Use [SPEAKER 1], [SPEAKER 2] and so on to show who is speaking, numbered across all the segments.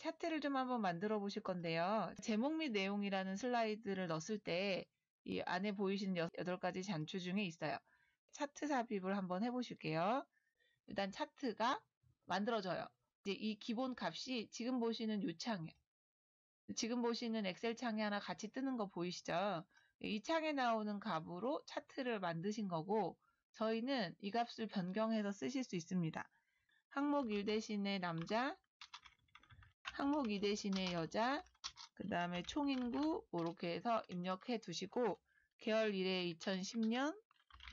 [SPEAKER 1] 차트를 좀 한번 만들어 보실 건데요. 제목 및 내용이라는 슬라이드를 넣었을 때 이 안에 보이시는 8가지 잔추 중에 있어요. 차트 삽입을 한번 해보실게요. 일단 차트가 만들어져요. 이제 이 기본 값이 지금 보시는 이 창이에요. 지금 보시는 엑셀 창에 하나 같이 뜨는 거 보이시죠? 이 창에 나오는 값으로 차트를 만드신 거고, 저희는 이 값을 변경해서 쓰실 수 있습니다. 항목 1 대신에 남자, 항목 2 대신에 여자, 그 다음에 총인구 이렇게 해서 입력해 두시고, 계열 1에 2010년,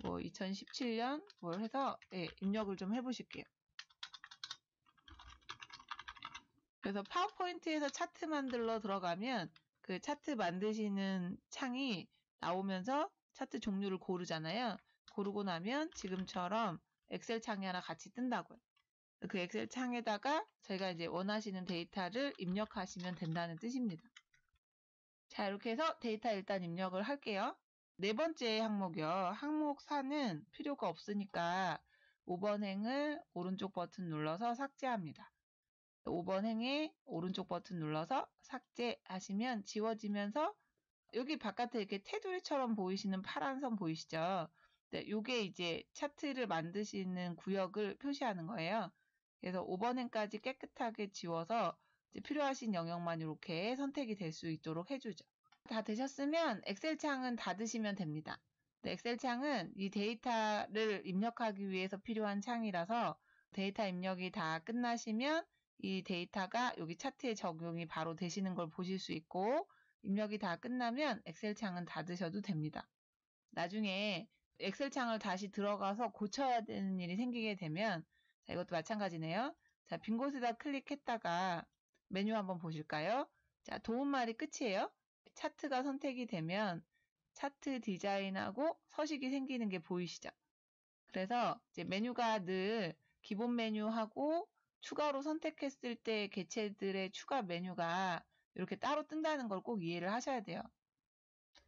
[SPEAKER 1] 2017년 해서 입력을 좀 해보실게요. 그래서 파워포인트에서 차트 만들러 들어가면 그 차트 만드시는 창이 나오면서 차트 종류를 고르잖아요. 고르고 나면 지금처럼 엑셀 창이 하나 같이 뜬다고요. 그 엑셀 창에다가 저희가 이제 원하시는 데이터를 입력하시면 된다는 뜻입니다. 자, 이렇게 해서 데이터 일단 입력을 할게요. 네 번째 항목이요. 항목 4는 필요가 없으니까 5번 행을 오른쪽 버튼 눌러서 삭제합니다. 5번 행에 오른쪽 버튼 눌러서 삭제하시면 지워지면서 여기 바깥에 이렇게 테두리처럼 보이시는 파란 선 보이시죠? 네, 요게 이제 차트를 만드시는 구역을 표시하는 거예요. 그래서 5번 행까지 깨끗하게 지워서 이제 필요하신 영역만 이렇게 선택이 될 수 있도록 해주죠. 다 되셨으면 엑셀 창은 닫으시면 됩니다. 네, 엑셀 창은 이 데이터를 입력하기 위해서 필요한 창이라서 데이터 입력이 다 끝나시면 이 데이터가 여기 차트에 적용이 바로 되시는 걸 보실 수 있고, 입력이 다 끝나면 엑셀 창은 닫으셔도 됩니다. 나중에 엑셀 창을 다시 들어가서 고쳐야 되는 일이 생기게 되면, 자, 이것도 마찬가지네요. 자, 빈 곳에다 클릭했다가 메뉴 한번 보실까요? 자, 도움말이 끝이에요. 차트가 선택이 되면 차트 디자인하고 서식이 생기는 게 보이시죠? 그래서 이제 메뉴가 늘 기본 메뉴하고 추가로 선택했을 때 개체들의 추가 메뉴가 이렇게 따로 뜬다는 걸 꼭 이해를 하셔야 돼요.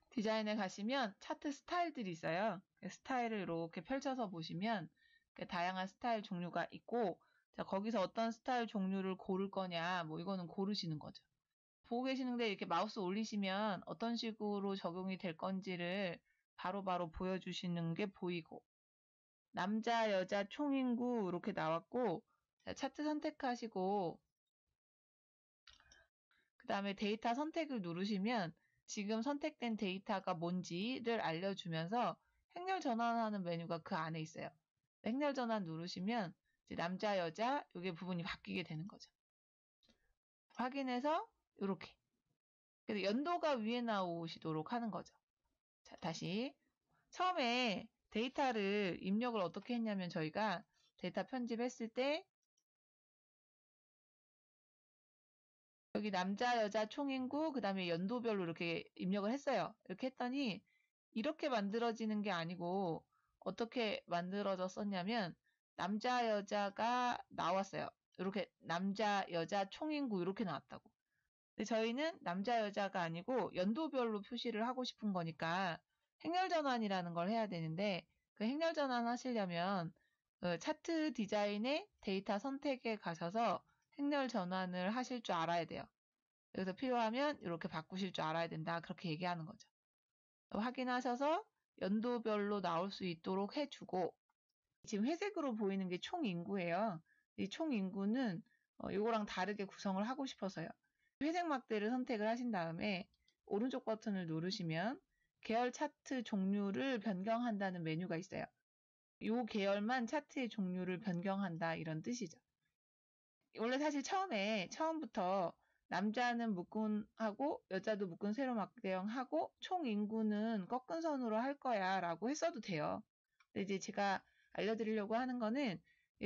[SPEAKER 1] 디자인에 가시면 차트 스타일들이 있어요. 스타일을 이렇게 펼쳐서 보시면 다양한 스타일 종류가 있고, 자, 거기서 어떤 스타일 종류를 고를 거냐, 이거는 고르시는 거죠. 보고 계시는데 이렇게 마우스 올리시면 어떤 식으로 적용이 될 건지를 바로바로 보여주시는 게 보이고, 남자, 여자, 총인구 이렇게 나왔고, 자, 차트 선택하시고 그 다음에 데이터 선택을 누르시면 지금 선택된 데이터가 뭔지를 알려주면서 행렬 전환하는 메뉴가 그 안에 있어요. 행렬 전환 누르시면 이제 남자, 여자 이게 부분이 바뀌게 되는 거죠. 확인해서 이렇게 연도가 위에 나오시도록 하는 거죠. 자, 다시 처음에 데이터를 입력을 어떻게 했냐면 저희가 데이터 편집했을 때 여기 남자, 여자, 총인구, 그 다음에 연도별로 이렇게 입력을 했어요. 이렇게 했더니 이렇게 만들어지는 게 아니고 어떻게 만들어졌었냐면 남자, 여자가 나왔어요. 이렇게 남자, 여자, 총인구 이렇게 나왔다고. 근데 저희는 남자, 여자가 아니고 연도별로 표시를 하고 싶은 거니까 행렬 전환이라는 걸 해야 되는데 그 행렬 전환 하시려면 차트 디자인의 데이터 선택에 가셔서 행렬 전환을 하실 줄 알아야 돼요. 여기서 필요하면 이렇게 바꾸실 줄 알아야 된다. 그렇게 얘기하는 거죠. 확인하셔서 연도별로 나올 수 있도록 해주고, 지금 회색으로 보이는 게 총 인구예요. 이 총 인구는 이거랑 다르게 구성을 하고 싶어서요. 회색 막대를 선택을 하신 다음에 오른쪽 버튼을 누르시면 계열 차트 종류를 변경한다는 메뉴가 있어요. 이 계열만 차트의 종류를 변경한다 이런 뜻이죠. 원래 사실 처음부터 남자는 묶음하고 여자도 묶음 세로 막대형하고 총 인구는 꺾은 선으로 할 거야 라고 했어도 돼요. 근데 이제 제가 알려드리려고 하는 거는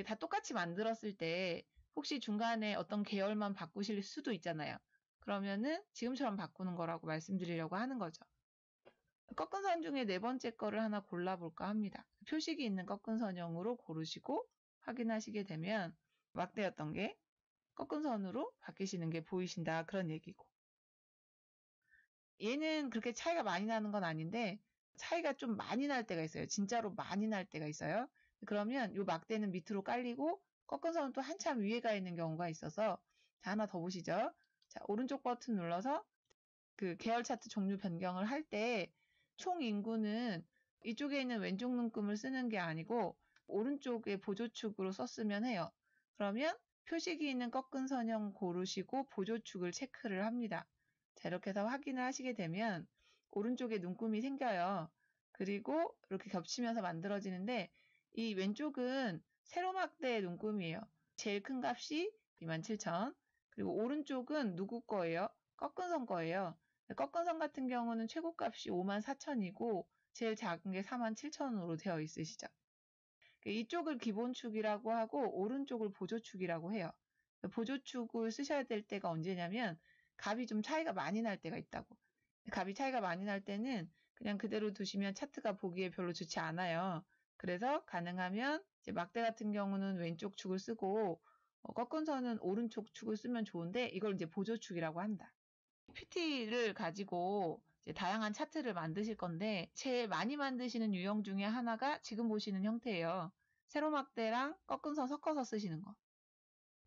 [SPEAKER 1] 다 똑같이 만들었을 때 혹시 중간에 어떤 계열만 바꾸실 수도 있잖아요. 그러면은 지금처럼 바꾸는 거라고 말씀드리려고 하는 거죠. 꺾은 선 중에 네 번째 거를 하나 골라볼까 합니다. 표식이 있는 꺾은 선형으로 고르시고 확인하시게 되면 막대였던 게 꺾은 선으로 바뀌시는 게 보이신다 그런 얘기고, 얘는 그렇게 차이가 많이 나는 건 아닌데 차이가 좀 많이 날 때가 있어요. 진짜로 많이 날 때가 있어요. 그러면 이 막대는 밑으로 깔리고 꺾은 선은 또 한참 위에 가 있는 경우가 있어서 자, 하나 더 보시죠. 자, 오른쪽 버튼 눌러서 그 계열 차트 종류 변경을 할 때 총 인구는 이쪽에 있는 왼쪽 눈금을 쓰는 게 아니고 오른쪽에 보조축으로 썼으면 해요. 그러면 표식이 있는 꺾은 선형 고르시고 보조축을 체크를 합니다. 자, 이렇게 해서 확인을 하시게 되면 오른쪽에 눈금이 생겨요. 그리고 이렇게 겹치면서 만들어지는데 이 왼쪽은 세로막대 눈금이에요. 제일 큰 값이 27,000. 그리고 오른쪽은 누구 거예요? 꺾은 선 거예요. 꺾은 선 같은 경우는 최고값이 54,000이고 제일 작은 게 47,000으로 되어 있으시죠. 이쪽을 기본축이라고 하고 오른쪽을 보조축이라고 해요. 보조축을 쓰셔야 될 때가 언제냐면 값이 좀 차이가 많이 날 때가 있다고. 값이 차이가 많이 날 때는 그냥 그대로 두시면 차트가 보기에 별로 좋지 않아요. 그래서 가능하면 이제 막대 같은 경우는 왼쪽 축을 쓰고 꺾은 선은 오른쪽 축을 쓰면 좋은데 이걸 이제 보조축이라고 한다. PPT를 가지고 이제 다양한 차트를 만드실 건데 제일 많이 만드시는 유형 중에 하나가 지금 보시는 형태예요. 세로막대랑 꺾은 선 섞어서 쓰시는 거.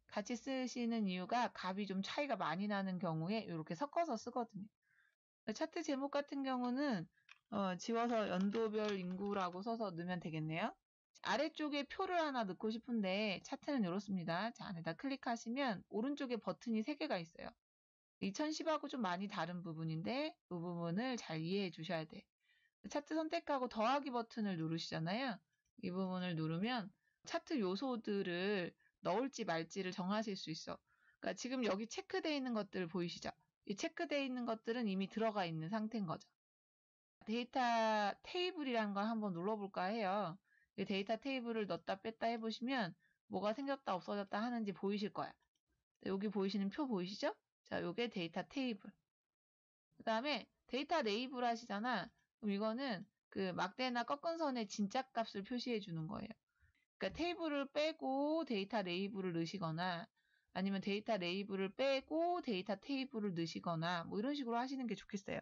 [SPEAKER 1] 같이 쓰시는 이유가 값이 좀 차이가 많이 나는 경우에 이렇게 섞어서 쓰거든요. 차트 제목 같은 경우는 지워서 연도별 인구라고 써서 넣으면 되겠네요. 아래쪽에 표를 하나 넣고 싶은데 차트는 이렇습니다. 자, 안에다 클릭하시면 오른쪽에 버튼이 3개가 있어요. 2010하고 좀 많이 다른 부분인데 이 부분을 잘 이해해 주셔야 돼. 차트 선택하고 더하기 버튼을 누르시잖아요. 이 부분을 누르면 차트 요소들을 넣을지 말지를 정하실 수 있어. 그러니까 지금 여기 체크되어 있는 것들 보이시죠? 이 체크되어 있는 것들은 이미 들어가 있는 상태인 거죠. 데이터 테이블이라는 걸 한번 눌러볼까 해요. 이 데이터 테이블을 넣었다 뺐다 해보시면 뭐가 생겼다 없어졌다 하는지 보이실 거야. 여기 보이시는 표 보이시죠? 자, 요게 데이터 테이블. 그 다음에 데이터 레이블 하시잖아. 그럼 이거는 그 막대나 꺾은 선의 진짜 값을 표시해 주는 거예요. 그러니까 테이블을 빼고 데이터 레이블을 넣으시거나 아니면 데이터 레이블을 빼고 데이터 테이블을 넣으시거나 뭐 이런 식으로 하시는 게 좋겠어요.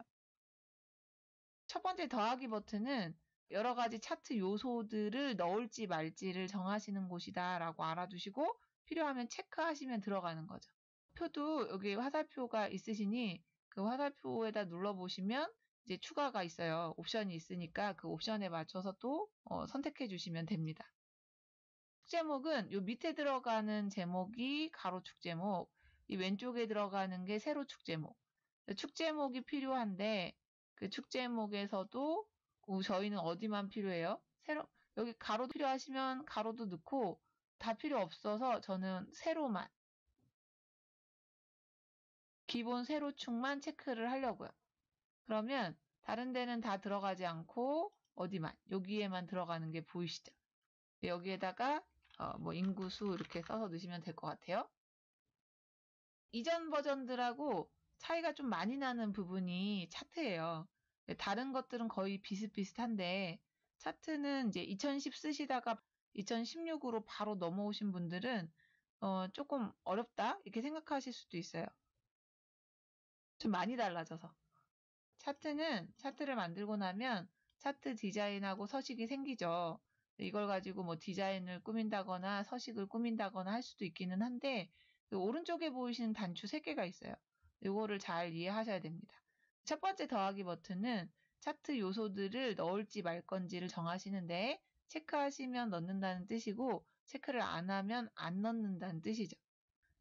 [SPEAKER 1] 첫 번째 더하기 버튼은 여러 가지 차트 요소들을 넣을지 말지를 정하시는 곳이다 라고 알아두시고 필요하면 체크하시면 들어가는 거죠. 표도 여기 화살표가 있으시니 그 화살표에다 눌러보시면 이제 추가가 있어요. 옵션이 있으니까 그 옵션에 맞춰서 또 선택해 주시면 됩니다. 축제목은 요 밑에 들어가는 제목이 가로축 제목, 이 왼쪽에 들어가는 게 세로축 제목. 축제목이 필요한데 그 축제목에서도 저희는 어디만 필요해요? 여기 가로 필요하시면 가로도 넣고 다 필요 없어서 저는 세로만 기본 세로축만 체크를 하려고요. 그러면 다른 데는 다 들어가지 않고 어디만 여기에만 들어가는 게 보이시죠? 여기에다가 뭐 인구수 이렇게 써서 넣으시면 될 것 같아요. 이전 버전들하고 차이가 좀 많이 나는 부분이 차트예요. 다른 것들은 거의 비슷비슷한데 차트는 이제 2010 쓰시다가 2016으로 바로 넘어오신 분들은 조금 어렵다 이렇게 생각하실 수도 있어요. 좀 많이 달라져서. 차트를 만들고 나면 차트 디자인하고 서식이 생기죠. 이걸 가지고 뭐 디자인을 꾸민다거나 서식을 꾸민다거나 할 수도 있기는 한데 그 오른쪽에 보이시는 단추 3개가 있어요. 이거를 잘 이해하셔야 됩니다. 첫 번째 더하기 버튼은 차트 요소들을 넣을지 말 건지를 정하시는데 체크하시면 넣는다는 뜻이고 체크를 안 하면 안 넣는다는 뜻이죠.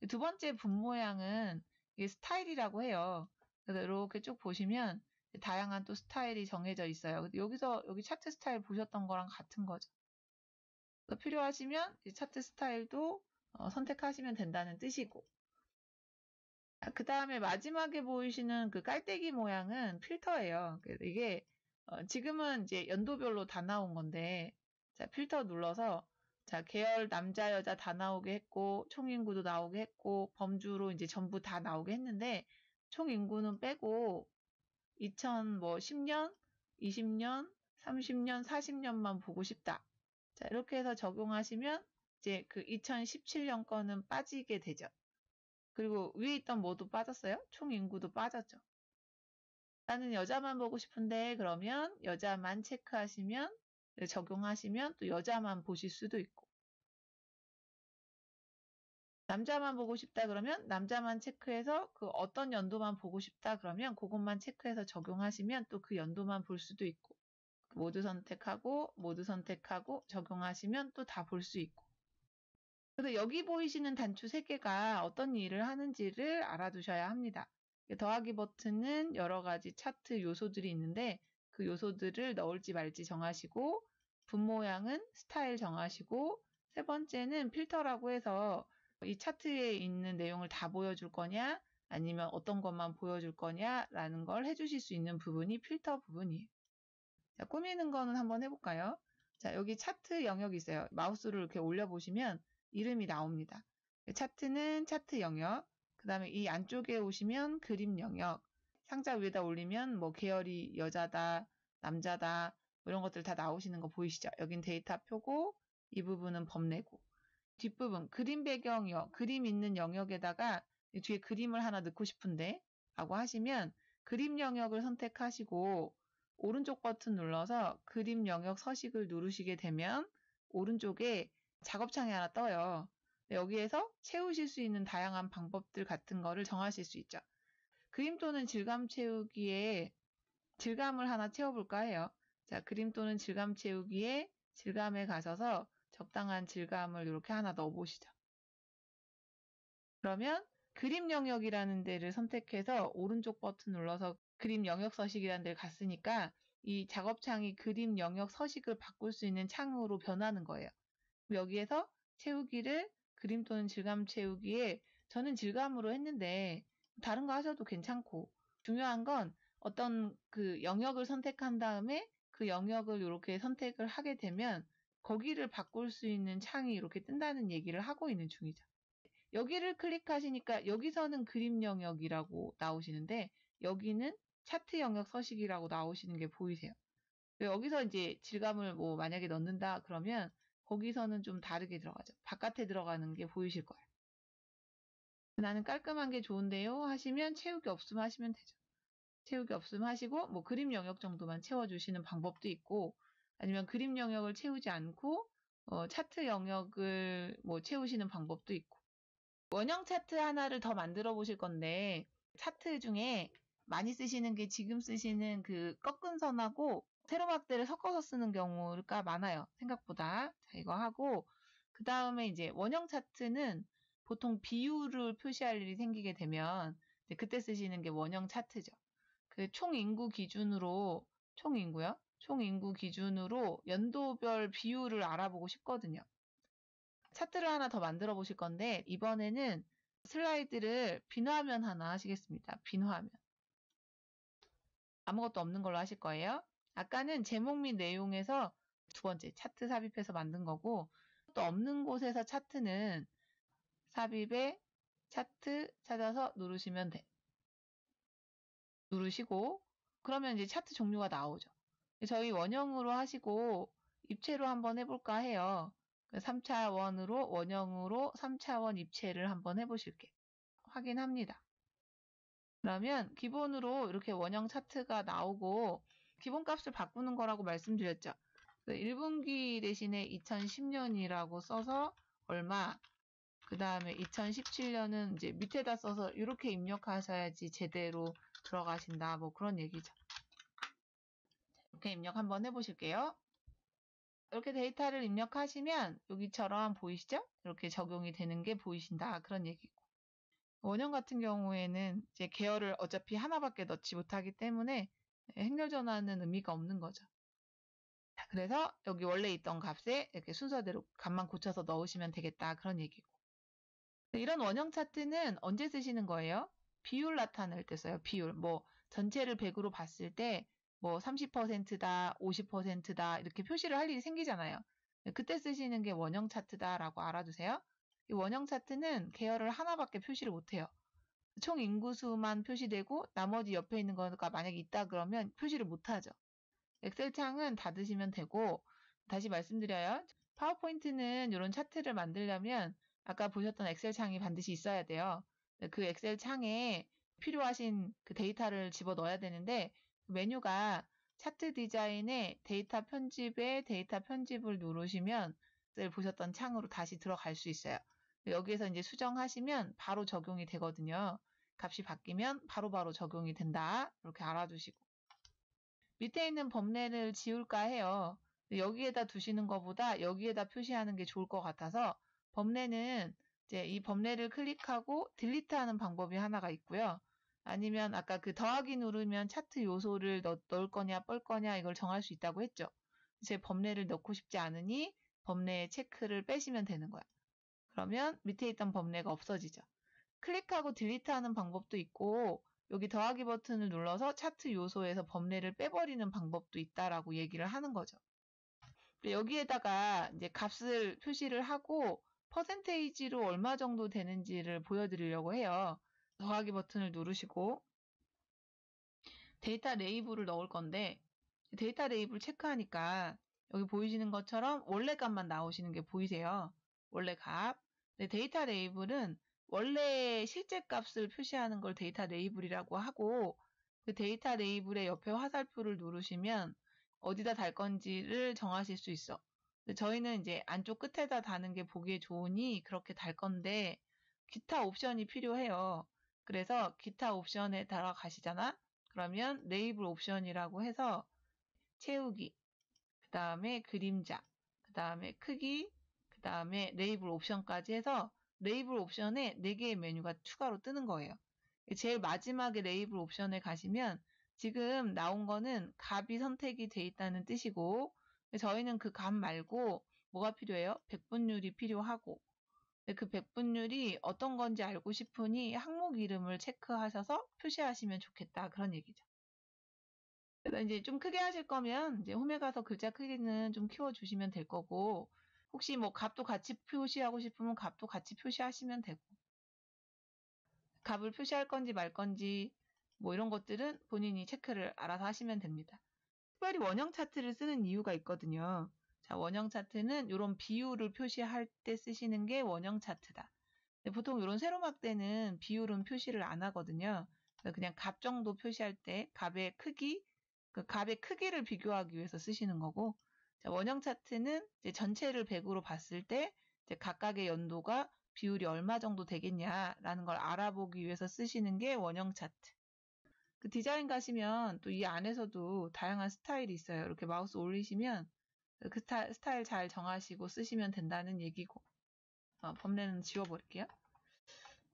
[SPEAKER 1] 두 번째 분 모양은 이게 스타일이라고 해요. 그래서 이렇게 쭉 보시면 다양한 또 스타일이 정해져 있어요. 여기 차트 스타일 보셨던 거랑 같은 거죠. 필요하시면 차트 스타일도 선택하시면 된다는 뜻이고. 그 다음에 마지막에 보이시는 그 깔때기 모양은 필터예요. 이게 지금은 이제 연도별로 다 나온 건데 자, 필터 눌러서 자, 계열 남자 여자 다 나오게 했고 총 인구도 나오게 했고 범주로 이제 전부 다 나오게 했는데 총 인구는 빼고 2010년, 20년, 30년, 40년만 보고 싶다. 자, 이렇게 해서 적용하시면 이제 그 2017년 거는 빠지게 되죠. 그리고 위에 있던 뭐도 빠졌어요? 총 인구도 빠졌죠. 나는 여자만 보고 싶은데 그러면 여자만 체크하시면 적용하시면 또 여자만 보실 수도 있고 남자만 보고 싶다 그러면 남자만 체크해서 그 어떤 연도만 보고 싶다 그러면 그것만 체크해서 적용하시면 또 그 연도만 볼 수도 있고, 모두 선택하고 적용하시면 또 다 볼 수 있고. 그래서 여기 보이시는 단추 3개가 어떤 일을 하는지를 알아두셔야 합니다. 더하기 버튼은 여러 가지 차트 요소들이 있는데 그 요소들을 넣을지 말지 정하시고, 분 모양은 스타일 정하시고, 세 번째는 필터라고 해서 이 차트에 있는 내용을 다 보여줄 거냐 아니면 어떤 것만 보여줄 거냐라는 걸 해주실 수 있는 부분이 필터 부분이에요. 자, 꾸미는 거는 한번 해볼까요? 자, 여기 차트 영역이 있어요. 마우스를 이렇게 올려보시면 이름이 나옵니다. 차트는 차트 영역, 그 다음에 이 안쪽에 오시면 그림 영역, 상자 위에다 올리면 뭐 계열이 여자다, 남자다, 뭐 이런 것들 다 나오시는 거 보이시죠? 여긴 데이터 표고, 이 부분은 범례고. 뒷부분, 그림 배경이요. 그림 있는 영역에다가 뒤에 그림을 하나 넣고 싶은데 라고 하시면 그림 영역을 선택하시고 오른쪽 버튼 눌러서 그림 영역 서식을 누르시게 되면 오른쪽에 작업창이 하나 떠요. 여기에서 채우실 수 있는 다양한 방법들 같은 거를 정하실 수 있죠. 그림 또는 질감 채우기에 질감을 하나 채워볼까 해요. 자, 그림 또는 질감 채우기에 질감에 가셔서 적당한 질감을 이렇게 하나 넣어보시죠. 그러면 그림 영역이라는 데를 선택해서 오른쪽 버튼 눌러서 그림 영역 서식이라는 데를 갔으니까 이 작업창이 그림 영역 서식을 바꿀 수 있는 창으로 변하는 거예요. 여기에서 채우기를 그림 또는 질감 채우기에 저는 질감으로 했는데 다른 거 하셔도 괜찮고, 중요한 건 어떤 그 영역을 선택한 다음에 그 영역을 이렇게 선택을 하게 되면 거기를 바꿀 수 있는 창이 이렇게 뜬다는 얘기를 하고 있는 중이죠. 여기를 클릭하시니까 여기서는 그림 영역이라고 나오시는데 여기는 차트 영역 서식이라고 나오시는 게 보이세요. 여기서 이제 질감을 뭐 만약에 넣는다 그러면 거기서는 좀 다르게 들어가죠. 바깥에 들어가는 게 보이실 거예요. 나는 깔끔한 게 좋은데요 하시면 채우기 없음 하시면 되죠. 채우기 없음 하시고 뭐 그림 영역 정도만 채워주시는 방법도 있고, 아니면 그림 영역을 채우지 않고 차트 영역을 뭐 채우시는 방법도 있고. 원형 차트 하나를 더 만들어 보실 건데 차트 중에 많이 쓰시는 게 지금 쓰시는 그 꺾은 선하고 세로막대를 섞어서 쓰는 경우가 많아요. 생각보다. 자, 이거 하고 그 다음에 이제 원형 차트는 보통 비율을 표시할 일이 생기게 되면 그때 쓰시는 게 원형 차트죠. 그 총 인구 기준으로 총 인구 기준으로 연도별 비율을 알아보고 싶거든요. 차트를 하나 더 만들어 보실 건데 이번에는 슬라이드를 빈 화면 하나 하시겠습니다. 빈 화면. 아무것도 없는 걸로 하실 거예요. 아까는 제목 및 내용에서 두 번째 차트 삽입해서 만든 거고, 또 없는 곳에서 차트는 삽입에 차트 찾아서 누르시면 돼. 누르시고 그러면 이제 차트 종류가 나오죠. 저희 원형으로 하시고 입체로 한번 해볼까 해요. 3차원으로 원형으로 3차원 입체를 한번 해보실게요. 확인합니다. 그러면 기본으로 이렇게 원형 차트가 나오고 기본값을 바꾸는 거라고 말씀드렸죠. 1분기 대신에 2010년이라고 써서 얼마, 그 다음에 2017년은 이제 밑에다 써서 이렇게 입력하셔야지 제대로 들어가신다. 뭐 그런 얘기죠. 이렇게 입력 한번 해보실게요. 이렇게 데이터를 입력하시면 여기처럼 보이시죠? 이렇게 적용이 되는 게 보이신다. 그런 얘기고. 원형 같은 경우에는 이제 계열을 어차피 하나밖에 넣지 못하기 때문에 행렬 전환은 의미가 없는 거죠. 자, 그래서 여기 원래 있던 값에 이렇게 순서대로 값만 고쳐서 넣으시면 되겠다. 그런 얘기고. 이런 원형 차트는 언제 쓰시는 거예요? 비율 나타낼 때 써요. 비율. 뭐 전체를 100으로 봤을 때 뭐 30%다, 50%다 이렇게 표시를 할 일이 생기잖아요. 그때 쓰시는 게 원형 차트다라고 알아두세요. 이 원형 차트는 계열을 하나밖에 표시를 못해요. 총 인구수만 표시되고 나머지 옆에 있는 거가 만약에 있다 그러면 표시를 못하죠. 엑셀 창은 닫으시면 되고, 다시 말씀드려요. 파워포인트는 이런 차트를 만들려면 아까 보셨던 엑셀 창이 반드시 있어야 돼요. 그 엑셀 창에 필요하신 그 데이터를 집어 넣어야 되는데 메뉴가 차트 디자인에 데이터 편집에 데이터 편집을 누르시면 엑셀 보셨던 창으로 다시 들어갈 수 있어요. 여기에서 이제 수정하시면 바로 적용이 되거든요. 값이 바뀌면 바로바로 적용이 된다. 이렇게 알아두시고. 밑에 있는 범례를 지울까 해요. 여기에다 두시는 것보다 여기에다 표시하는 게 좋을 것 같아서 범례는 이제 이 범례를 클릭하고 딜리트하는 방법이 하나가 있고요. 아니면 아까 그 더하기 누르면 차트 요소를 넣을 거냐 뺄 거냐 이걸 정할 수 있다고 했죠. 제 범례를 넣고 싶지 않으니 범례 체크를 빼시면 되는 거야. 그러면 밑에 있던 범례가 없어지죠. 클릭하고 딜리트하는 방법도 있고 여기 더하기 버튼을 눌러서 차트 요소에서 범례를 빼버리는 방법도 있다라고 얘기를 하는 거죠. 여기에다가 이제 값을 표시를 하고 퍼센테이지로 얼마 정도 되는지를 보여드리려고 해요. 더하기 버튼을 누르시고 데이터 레이블을 넣을 건데 데이터 레이블 체크하니까 여기 보이시는 것처럼 원래 값만 나오시는 게 보이세요. 원래 값. 데이터 레이블은 원래 실제 값을 표시하는 걸 데이터 레이블이라고 하고 그 데이터 레이블의 옆에 화살표를 누르시면 어디다 달 건지를 정하실 수 있어. 저희는 이제 안쪽 끝에다 다는 게 보기에 좋으니 그렇게 달 건데 기타 옵션이 필요해요. 그래서 기타 옵션에 들어가시잖아. 그러면 레이블 옵션이라고 해서 채우기, 그 다음에 그림자, 그 다음에 크기, 그 다음에 레이블 옵션까지 해서 레이블 옵션에 4개의 메뉴가 추가로 뜨는 거예요. 제일 마지막에 레이블 옵션에 가시면 지금 나온 거는 값이 선택이 돼 있다는 뜻이고 저희는 그 값 말고 뭐가 필요해요? 백분율이 필요하고 그 백분율이 어떤 건지 알고 싶으니 항목 이름을 체크하셔서 표시하시면 좋겠다 그런 얘기죠. 그래서 이제 좀 크게 하실 거면 이제 홈에 가서 글자 크기는 좀 키워주시면 될 거고 혹시 뭐 값도 같이 표시하고 싶으면 값도 같이 표시하시면 되고 값을 표시할 건지 말 건지 뭐 이런 것들은 본인이 체크를 알아서 하시면 됩니다. 특별히 원형 차트를 쓰는 이유가 있거든요. 자, 원형 차트는 이런 비율을 표시할 때 쓰시는 게 원형 차트다. 보통 이런 세로막 때는 비율은 표시를 안 하거든요. 그냥 값 정도 표시할 때 값의 크기, 그 값의 크기를 비교하기 위해서 쓰시는 거고 자, 원형 차트는 이제 전체를 100으로 봤을 때 이제 각각의 연도가 비율이 얼마 정도 되겠냐라는 걸 알아보기 위해서 쓰시는 게 원형 차트. 그 디자인 가시면 또 이 안에서도 다양한 스타일이 있어요. 이렇게 마우스 올리시면 그 스타일 잘 정하시고 쓰시면 된다는 얘기고 범례는 지워버릴게요.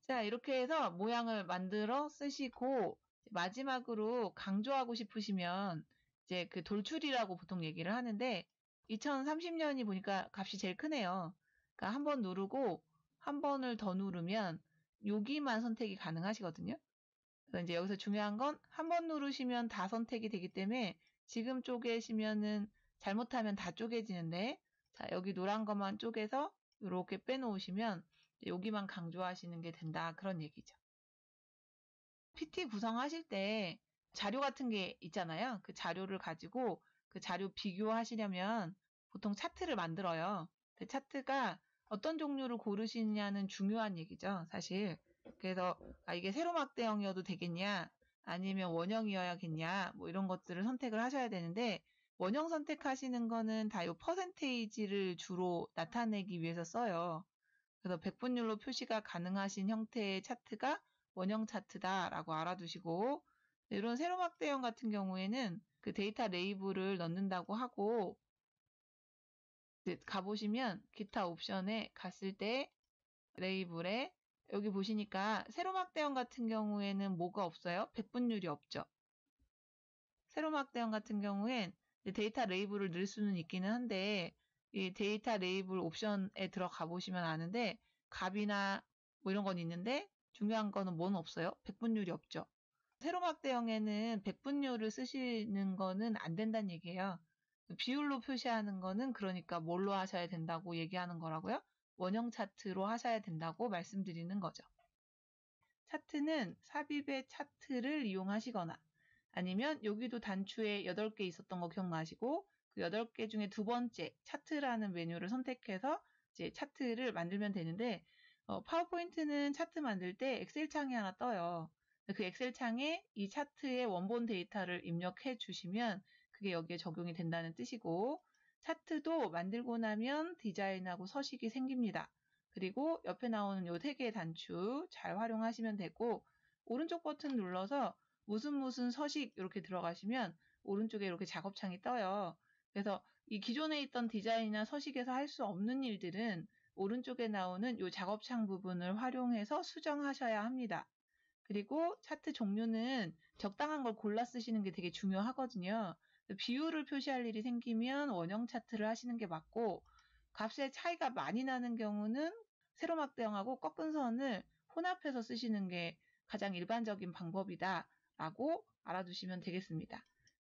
[SPEAKER 1] 자, 이렇게 해서 모양을 만들어 쓰시고 마지막으로 강조하고 싶으시면 이제 그 돌출이라고 보통 얘기를 하는데 2030년이 보니까 값이 제일 크네요. 그러니까 한 번 누르고 한 번을 더 누르면 여기만 선택이 가능하시거든요. 그래서 이제 여기서 중요한 건 한 번 누르시면 다 선택이 되기 때문에 지금 쪼개시면은 잘못하면 다 쪼개지는데 자, 여기 노란 것만 쪼개서 이렇게 빼놓으시면 여기만 강조하시는 게 된다. 그런 얘기죠. PT 구성하실 때 자료 같은 게 있잖아요. 그 자료를 가지고 그 자료 비교하시려면 보통 차트를 만들어요. 그 차트가 어떤 종류를 고르시느냐는 중요한 얘기죠. 사실. 그래서 이게 세로막대형이어도 되겠냐 아니면 원형이어야겠냐 뭐 이런 것들을 선택을 하셔야 되는데 원형 선택하시는 거는 다 이 퍼센테이지를 주로 나타내기 위해서 써요. 그래서 백분율로 표시가 가능하신 형태의 차트가 원형 차트다라고 알아두시고 이런 세로막대형 같은 경우에는 그 데이터 레이블을 넣는다고 하고 가보시면 기타 옵션에 갔을 때 레이블에 여기 보시니까 세로막대형 같은 경우에는 뭐가 없어요? 백분율이 없죠. 세로막대형 같은 경우엔 데이터 레이블을 넣을 수는 있기는 한데 이 데이터 레이블 옵션에 들어가 보시면 아는데 값이나 뭐 이런 건 있는데 중요한 거는 뭐는 없어요? 백분율이 없죠. 세로막대형에는 백분율을 쓰시는 거는 안 된다는 얘기예요. 비율로 표시하는 거는 그러니까 뭘로 하셔야 된다고 얘기하는 거라고요? 원형 차트로 하셔야 된다고 말씀드리는 거죠. 차트는 삽입의 차트를 이용하시거나 아니면 여기도 단추에 8개 있었던 거 기억나시고 그 8개 중에 두 번째 차트라는 메뉴를 선택해서 이제 차트를 만들면 되는데 파워포인트는 차트 만들 때 엑셀 창이 하나 떠요. 그 엑셀 창에 이 차트의 원본 데이터를 입력해 주시면 그게 여기에 적용이 된다는 뜻이고 차트도 만들고 나면 디자인하고 서식이 생깁니다. 그리고 옆에 나오는 요 3개의 단추 잘 활용하시면 되고, 오른쪽 버튼 눌러서 무슨 서식 이렇게 들어가시면 오른쪽에 이렇게 작업창이 떠요. 그래서 이 기존에 있던 디자인이나 서식에서 할 수 없는 일들은 오른쪽에 나오는 이 작업창 부분을 활용해서 수정하셔야 합니다. 그리고 차트 종류는 적당한 걸 골라 쓰시는 게 되게 중요하거든요. 비율을 표시할 일이 생기면 원형 차트를 하시는 게 맞고, 값의 차이가 많이 나는 경우는 세로 막대형하고 꺾은 선을 혼합해서 쓰시는 게 가장 일반적인 방법이다라고 알아두시면 되겠습니다.